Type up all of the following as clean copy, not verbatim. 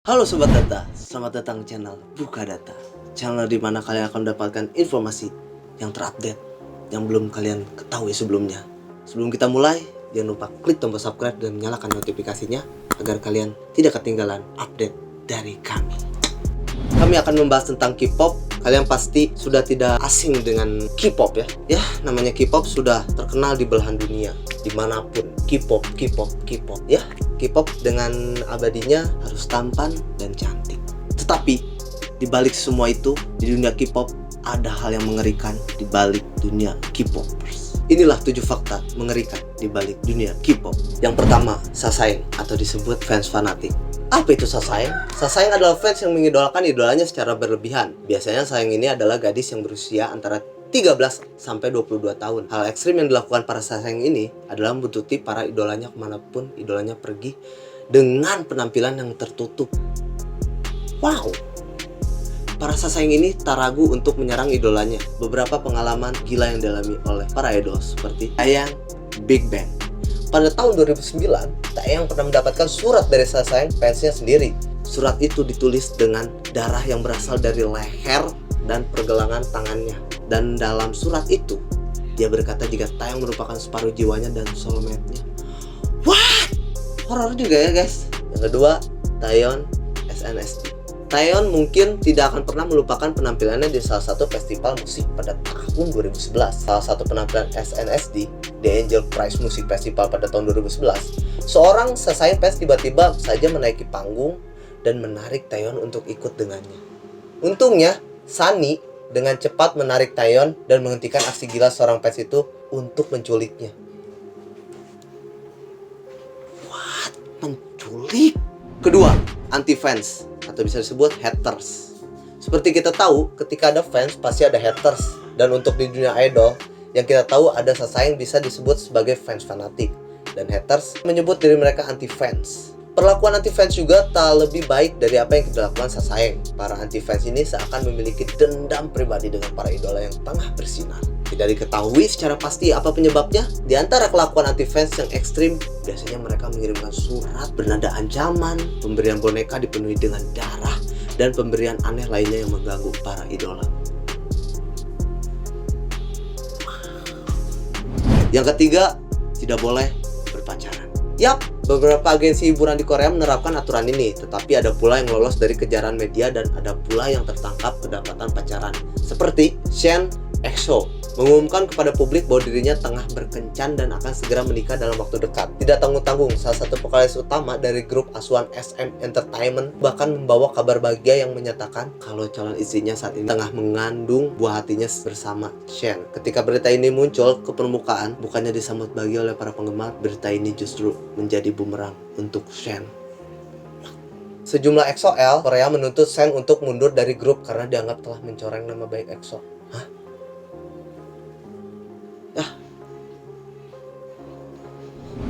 Halo Sobat Data, selamat datang di channel Buka Data. Channel di mana kalian akan mendapatkan informasi yang terupdate yang belum kalian ketahui sebelumnya. Sebelum kita mulai, jangan lupa klik tombol subscribe dan nyalakan notifikasinya agar kalian tidak ketinggalan update dari kami. Kami akan membahas tentang K-pop. Kalian pasti sudah tidak asing dengan K-pop ya. Ya, namanya K-pop sudah terkenal di belahan dunia. Dimanapun K-pop ya. K-pop dengan abadinya harus tampan dan cantik. Tetapi di balik semua itu, di dunia K-pop ada hal yang mengerikan di balik dunia K-popers. Inilah 7 fakta mengerikan di balik dunia K-pop. Yang pertama, sasaeng atau disebut fans fanatik. Apa itu sasaeng? Sasaeng adalah fans yang mengidolakan idolanya secara berlebihan. Biasanya sasaeng ini adalah gadis yang berusia antara 13 sampai 22 tahun. Hal ekstrim yang dilakukan para sasaeng ini adalah membuntuti para idolanya kemanapun idolanya pergi dengan penampilan yang tertutup. Wow! Para sasaeng ini tak ragu untuk menyerang idolanya. Beberapa pengalaman gila yang dialami oleh para idol seperti Taeyang, Big Bang. Pada tahun 2009, Taeyang pernah mendapatkan surat dari sasaeng fansnya sendiri. Surat itu ditulis dengan darah yang berasal dari leher dan pergelangan tangannya. Dan dalam surat itu, dia berkata jika Taeyang merupakan separuh jiwanya dan soulmate-nya. What? Horor juga ya guys. Yang kedua, Taeyeon SNSD. Taeyeon mungkin tidak akan pernah melupakan penampilannya di salah satu festival musik pada tahun 2011. Salah satu penampilan SNSD, The Angel Prize Music Festival pada tahun 2011. Seorang sasaeng fans tiba-tiba saja menaiki panggung dan menarik Taeyeon untuk ikut dengannya. Untungnya, Sunny dengan cepat menarik Taeyeon dan menghentikan aksi gila seorang fans itu untuk menculiknya. What? Menculik? Kedua, anti-fans atau bisa disebut haters. Seperti kita tahu, ketika ada fans pasti ada haters. Dan untuk di dunia idol, yang kita tahu ada sasaeng bisa disebut sebagai fans fanatik. Dan haters menyebut diri mereka anti-fans. Perlakuan anti-fans juga tak lebih baik dari apa yang dilakukan sasaeng. Para anti-fans ini seakan memiliki dendam pribadi dengan para idola yang tengah bersinar. Tidak diketahui secara pasti apa penyebabnya. Di antara kelakuan anti-fans yang ekstrim, biasanya mereka mengirimkan surat bernada ancaman, pemberian boneka dipenuhi dengan darah, dan pemberian aneh lainnya yang mengganggu para idola. Yang ketiga, tidak boleh berpacaran. Yap, beberapa agensi hiburan di Korea menerapkan aturan ini, tetapi ada pula yang lolos dari kejaran media dan ada pula yang tertangkap kedapatan pacaran. Seperti Shen EXO mengumumkan kepada publik bahwa dirinya tengah berkencan dan akan segera menikah dalam waktu dekat. Tidak tanggung-tanggung, salah satu vokalis utama dari grup asuhan SM Entertainment bahkan membawa kabar bahagia yang menyatakan kalau calon istrinya saat ini tengah mengandung buah hatinya bersama Shen. Ketika berita ini muncul ke permukaan, bukannya disambut bahagia oleh para penggemar, berita ini justru menjadi bumerang untuk Shen. Sejumlah EXO-L Korea menuntut Shen untuk mundur dari grup karena dianggap telah mencoreng nama baik EXO. Hah?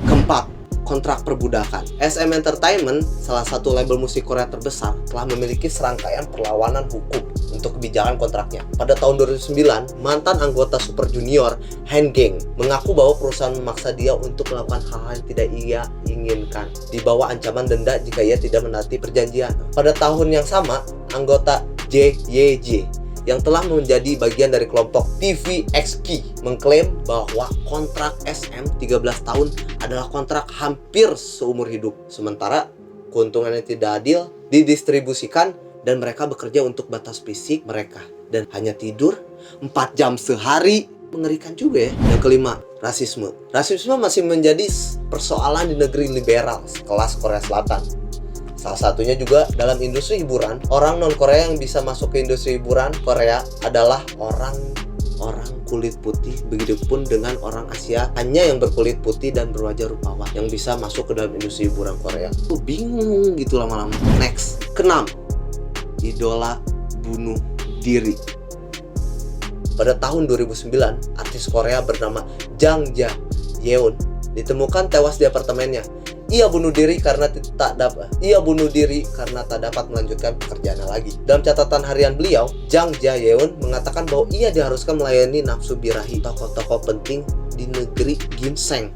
Keempat, kontrak perbudakan. SM Entertainment, salah satu label musik Korea terbesar, telah memiliki serangkaian perlawanan hukum untuk kebijakan kontraknya. Pada tahun 2009, mantan anggota Super Junior, Han Gang, mengaku bahwa perusahaan memaksa dia untuk melakukan hal-hal yang tidak ia inginkan, di bawah ancaman denda jika ia tidak menaati perjanjian. Pada tahun yang sama, anggota JYJ yang telah menjadi bagian dari kelompok TVXQ mengklaim bahwa kontrak SM 13 tahun adalah kontrak hampir seumur hidup. Sementara keuntungan yang tidak adil didistribusikan dan mereka bekerja untuk batas fisik mereka dan hanya tidur 4 jam sehari. Mengerikan juga ya. Yang kelima, rasisme. Rasisme masih menjadi persoalan di negeri liberal sekelas Korea Selatan. Salah satunya juga dalam industri hiburan. Orang non-Korea yang bisa masuk ke industri hiburan Korea adalah orang kulit putih. Begitupun dengan orang Asia hanya yang berkulit putih dan berwajah rupawan yang bisa masuk ke dalam industri hiburan Korea. Tuh bingung gitu lama-lama. Next, keenam, idola bunuh diri. Pada tahun 2009, artis Korea bernama Jang Ja-yeon ditemukan tewas di apartemennya. Ia bunuh diri karena tak dapat melanjutkan pekerjaannya lagi. Dalam catatan harian beliau, Jang Ja-yeon mengatakan bahwa ia diharuskan melayani nafsu birahi tokoh-tokoh penting di negeri ginseng.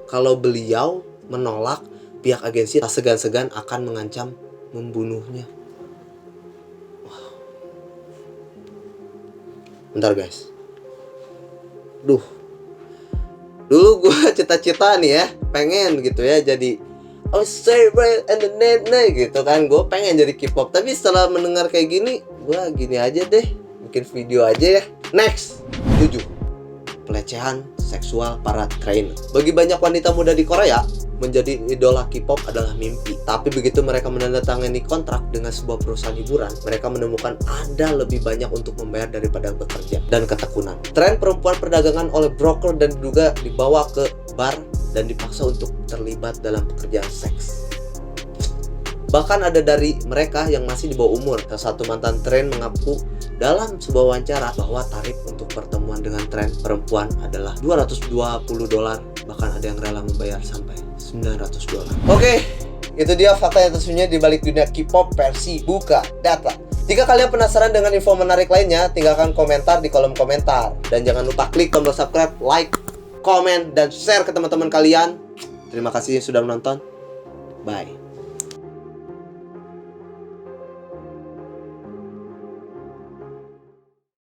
Kalau beliau menolak, pihak agensi tak segan-segan akan mengancam membunuhnya. Bentar guys. Dulu gue cita-cita nih ya, pengen gitu ya jadi celebrate and the net gitu kan. Gue pengen jadi K-pop, tapi setelah mendengar kayak gini, gue gini aja deh, bikin video aja ya. Next, 7. Pelecehan seksual para trainer. Bagi banyak wanita muda di Korea, menjadi idola K-pop adalah mimpi. Tapi begitu mereka menandatangani kontrak dengan sebuah perusahaan hiburan, mereka menemukan ada lebih banyak untuk membayar daripada bekerja dan ketekunan. Tren perempuan perdagangan oleh broker dan diduga dibawa ke bar dan dipaksa untuk terlibat dalam pekerjaan seks. Bahkan ada dari mereka yang masih di bawah umur. Salah satu mantan tren mengaku dalam sebuah wawancara bahwa tarif untuk pertemuan dengan tren perempuan adalah $220, bahkan ada yang rela membayar sampai $900. Oke, itu dia fakta yang tersembunyi di balik dunia K-pop versi Buka Data. Jika kalian penasaran dengan info menarik lainnya, tinggalkan komentar di kolom komentar. Dan jangan lupa klik tombol subscribe, like, komen, dan share ke teman-teman kalian. Terima kasih sudah menonton. Bye.